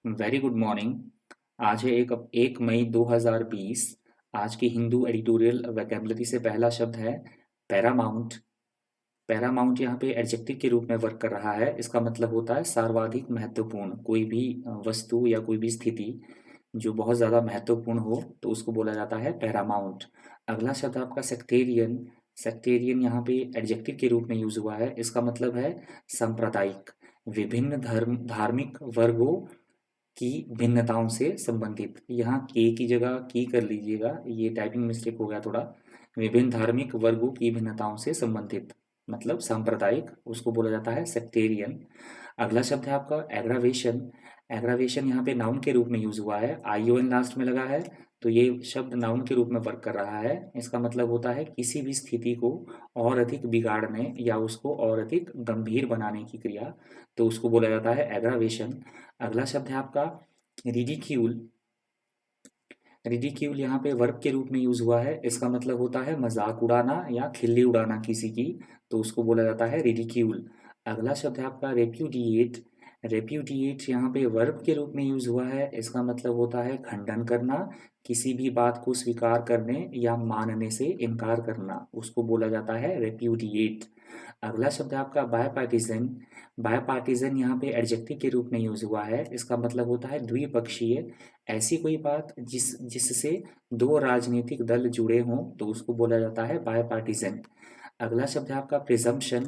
Very good morning. आज है 1 मई 2020। आज की हिंदू एडिटोरियल वोकैबुलरी से पहला शब्द है पैरामाउंट। पैरामाउंट यहाँ पे एडजेक्टिव के रूप में वर्क कर रहा है। इसका मतलब होता है सर्वाधिक महत्वपूर्ण। कोई भी वस्तु या कोई भी स्थिति जो बहुत ज़्यादा महत्वपूर्ण हो तो उसको बोला जाता है पैरामाउंट। अगला शब्द आपका सेक्टेरियन। सेक्टेरियन यहाँ पे एडजेक्टिव के रूप में यूज हुआ है। इसका मतलब है सांप्रदायिक। विभिन्न धार्मिक वर्गों की भिन्नताओं से संबंधित। यहाँ के की जगह की कर लीजिएगा, ये टाइपिंग मिस्टेक हो गया थोड़ा। विभिन्न धार्मिक वर्गों की भिन्नताओं से संबंधित मतलब सांप्रदायिक, उसको बोला जाता है सेक्टेरियन। अगला शब्द है आपका एग्रावेशन। एग्रावेशन यहाँ पे नाउन के रूप में यूज हुआ है, आईओएन लास्ट में लगा है, तो ये शब्द नाउन के रूप में वर्क कर रहा है। इसका मतलब होता है किसी भी स्थिति को और अधिक बिगाड़ने या उसको और अधिक गंभीर बनाने की क्रिया, तो उसको बोला जाता है एग्रावेशन। अगला शब्द है आपका रिडिक्यूल। रिडिक्यूल यहाँ पे वर्ब के रूप में यूज हुआ है। इसका मतलब होता है मजाक उड़ाना या खिल्ली उड़ाना किसी की, तो उसको बोला जाता है रिडिक्यूल। अगला शब्द है आपका रेप्यूडिएट। रेप्यूडिएट यहाँ पे वर्ब के रूप में यूज हुआ है। इसका मतलब होता है खंडन करना, किसी भी बात को स्वीकार करने या मानने से इनकार करना, उसको बोला जाता है रेप्यूडिएट। अगला शब्द है आपका बायपार्टीजन। बायपार्टीजन यहाँ पे एडजेक्टिव के रूप में यूज हुआ है। इसका मतलब होता है द्विपक्षीय। ऐसी कोई बात जिससे दो राजनीतिक दल जुड़े हों तो उसको बोला जाता है बायपार्टीजन। अगला शब्द है आपका प्रिजम्पशन।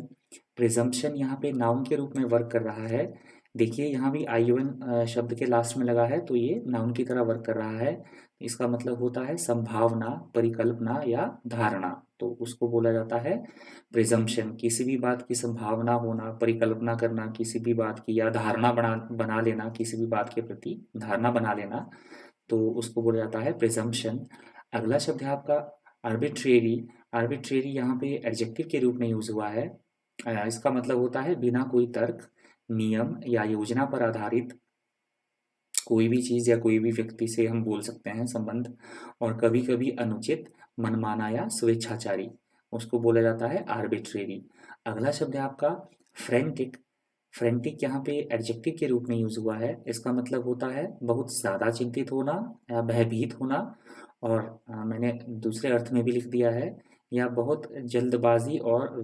प्रिजम्पशन यहाँ पे नाउन के रूप में वर्क कर रहा है। देखिए यहाँ भी आईओएन शब्द के लास्ट में लगा है, तो ये नाउन की तरह वर्क कर रहा है। इसका मतलब होता है संभावना, परिकल्पना या धारणा, तो उसको बोला जाता है प्रिजम्पशन। किसी भी बात की संभावना होना, परिकल्पना करना किसी भी बात की, या धारणा बना बना लेना, किसी भी बात के प्रति धारणा बना लेना, तो उसको बोला जाता है प्रिजम्पशन। अगला शब्द है आपका आर्बिट्रेरी। आर्बिट्रेरी यहाँ पे एडजेक्टिव के रूप में यूज हुआ है। इसका मतलब होता है बिना कोई तर्क, नियम या योजना पर आधारित कोई भी चीज़ या कोई भी व्यक्ति से हम बोल सकते हैं संबंध, और कभी कभी अनुचित, मनमाना या स्वेच्छाचारी, उसको बोला जाता है आर्बिट्रेरी। अगला शब्द है आपका फ्रेंटिक। फ्रेंटिक यहाँ पे एडजेक्टिव के रूप में यूज हुआ है। इसका मतलब होता है बहुत ज़्यादा चिंतित होना या भयभीत होना, और मैंने दूसरे अर्थ में भी लिख दिया है, या बहुत जल्दबाजी और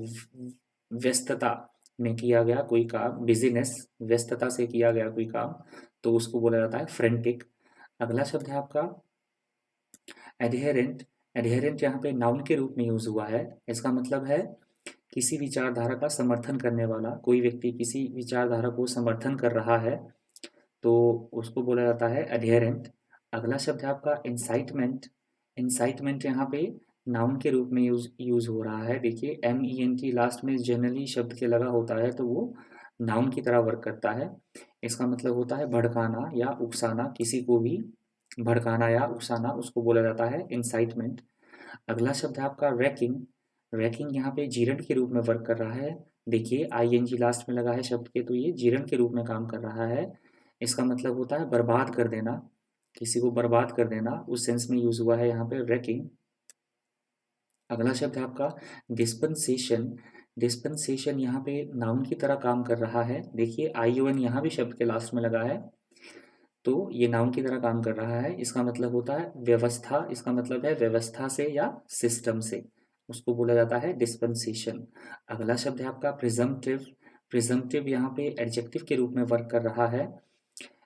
व्यस्तता में किया गया कोई काम, बिजीनेस, व्यस्तता से किया गया कोई काम, तो उसको बोला जाता है फ्रेंटिक। अगला शब्द है आपका एडहेरेंट। एडहेरेंट यहाँ पे नाउन के रूप में यूज हुआ है। इसका मतलब है किसी विचारधारा का समर्थन करने वाला। कोई व्यक्ति किसी विचारधारा को समर्थन कर रहा है तो उसको बोला जाता है एडहेरेंट। अगला शब्द है आपका इंसाइटमेंट। इंसाइटमेंट यहाँ पे नाउन के रूप में यूज हो रहा है। देखिए MENT लास्ट में जनरली शब्द के लगा होता है, तो वो नाउन की तरह वर्क करता है। इसका मतलब होता है भड़काना या उकसाना, किसी को भी भड़काना या उकसाना, उसको बोला जाता है इंसाइटमेंट। अगला शब्द है आपका रैकिंग। रैकिंग यहाँ पे जीरंड के रूप में वर्क कर रहा है। देखिए ING लास्ट में लगा है शब्द के, तो ये जीरंड के रूप में काम कर रहा है। इसका मतलब होता है बर्बाद कर देना, किसी को बर्बाद कर देना, उस सेंस में यूज हुआ है यहाँ पे रैकिंग। अगला शब्द है आपका डिस्पेंसेशन। डिस्पेंसेशन यहाँ पे नाउन की तरह काम कर रहा है। देखिए ION यहाँ भी शब्द के लास्ट में लगा है, तो ये नाउन की तरह काम कर रहा है। इसका मतलब होता है व्यवस्था। इसका मतलब है व्यवस्था से या सिस्टम से, उसको बोला जाता है डिस्पेंसेशन। अगला शब्द है आपका प्रिजम्पटिव। प्रिजम्पटिव यहाँ पे एडजेक्टिव के रूप में वर्क कर रहा है।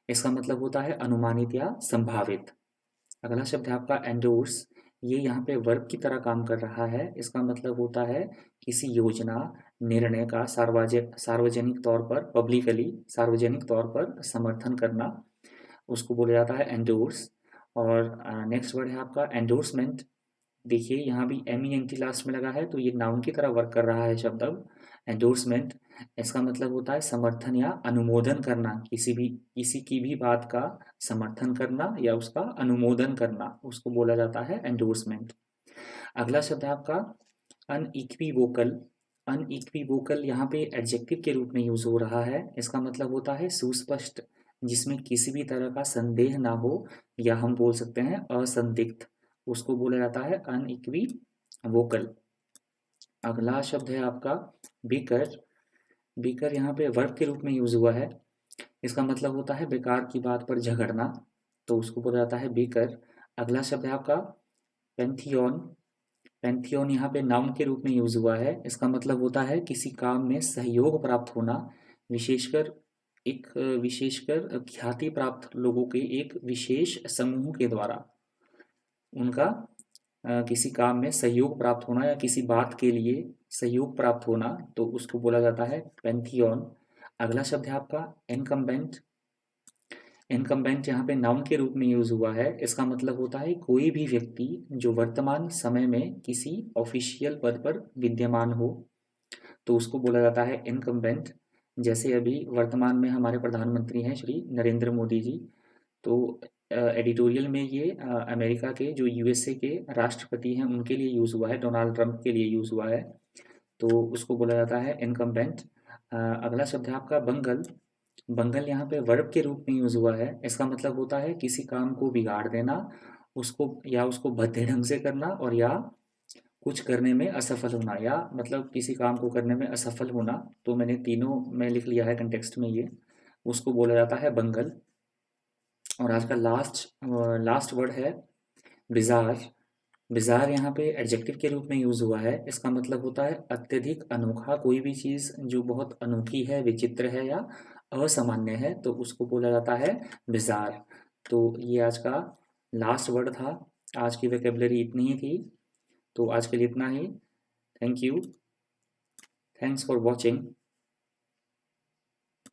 इसका मतलब होता है अनुमानित या संभावित। अगला शब्द है आपका एंडोर्स। ये यहाँ पे वर्ब की तरह काम कर रहा है। इसका मतलब होता है किसी योजना, निर्णय का सार्वजनिक तौर पर, पब्लिकली, सार्वजनिक तौर पर समर्थन करना, उसको बोला जाता है एंडोर्स। और नेक्स्ट वर्ड है आपका एंडोर्समेंट। देखिए यहाँ भी MENT लास्ट में लगा है, तो ये नाउन की तरह वर्क कर रहा है शब्द अब एंडोर्समेंट। इसका मतलब होता है समर्थन या अनुमोदन करना, किसी की भी बात का समर्थन करना या उसका अनुमोदन करना, उसको बोला जाता है एंडोर्समेंट। अगला शब्द है आपका अनइक्विवोकल। अनइक्विवोकल यहाँ पे एडजेक्टिव के रूप में यूज हो रहा है। इसका मतलब होता है सुस्पष्ट, जिसमें किसी भी तरह का संदेह ना हो, या हम बोल सकते हैं असंदिग्ध, उसको बोला जाता है अनइक्विवोकल। अगला शब्द है आपका बीकर। बीकर यहाँ पे वर्ब के रूप में यूज हुआ है। इसका मतलब होता है बेकार की बात पर झगड़ना, तो उसको बोला जाता है बेकर। अगला शब्द है आपका पैंथियन। पैंथियन यहाँ पे नाउन के रूप में यूज हुआ है। इसका मतलब होता है किसी काम में सहयोग प्राप्त होना, विशेषकर विशेषकर ख्याति प्राप्त लोगों के एक विशेष समूह के द्वारा उनका किसी काम में सहयोग प्राप्त होना या किसी बात के लिए सहयोग प्राप्त होना, तो उसको बोला जाता है पैंथियन। अगला शब्द है आपका इनकम्बेंट। इनकम्बेंट यहाँ पे नाउन के रूप में यूज हुआ है। इसका मतलब होता है कोई भी व्यक्ति जो वर्तमान समय में किसी ऑफिशियल पद पर विद्यमान हो, तो उसको बोला जाता है इनकम्बेंट। जैसे अभी वर्तमान में हमारे प्रधानमंत्री हैं श्री नरेंद्र मोदी जी, तो एडिटोरियल में ये अमेरिका के जो यूएसए के राष्ट्रपति हैं उनके लिए यूज़ हुआ है, डोनाल्ड ट्रंप के लिए यूज़ हुआ है, तो उसको बोला जाता है इनकम्बेंट। अगला शब्द है आपका बंगल। बंगल यहाँ पे वर्ब के रूप में यूज़ हुआ है। इसका मतलब होता है किसी काम को बिगाड़ देना, उसको भद्दे ढंग से करना, और या कुछ करने में असफल होना, या मतलब किसी काम को करने में असफल होना। तो मैंने तीनों में लिख लिया है कंटेक्स्ट में ये, उसको बोला जाता है बंगल। और आज का लास्ट वर्ड है बिजार। बिजार यहाँ पे एडजेक्टिव के रूप में यूज हुआ है। इसका मतलब होता है अत्यधिक अनोखा, कोई भी चीज़ जो बहुत अनोखी है, विचित्र है या असामान्य है, तो उसको बोला जाता है बिजार। तो ये आज का लास्ट वर्ड था। आज की वोकेबलरी इतनी ही थी, तो आज के लिए इतना ही। Thank you. Thanks for watching.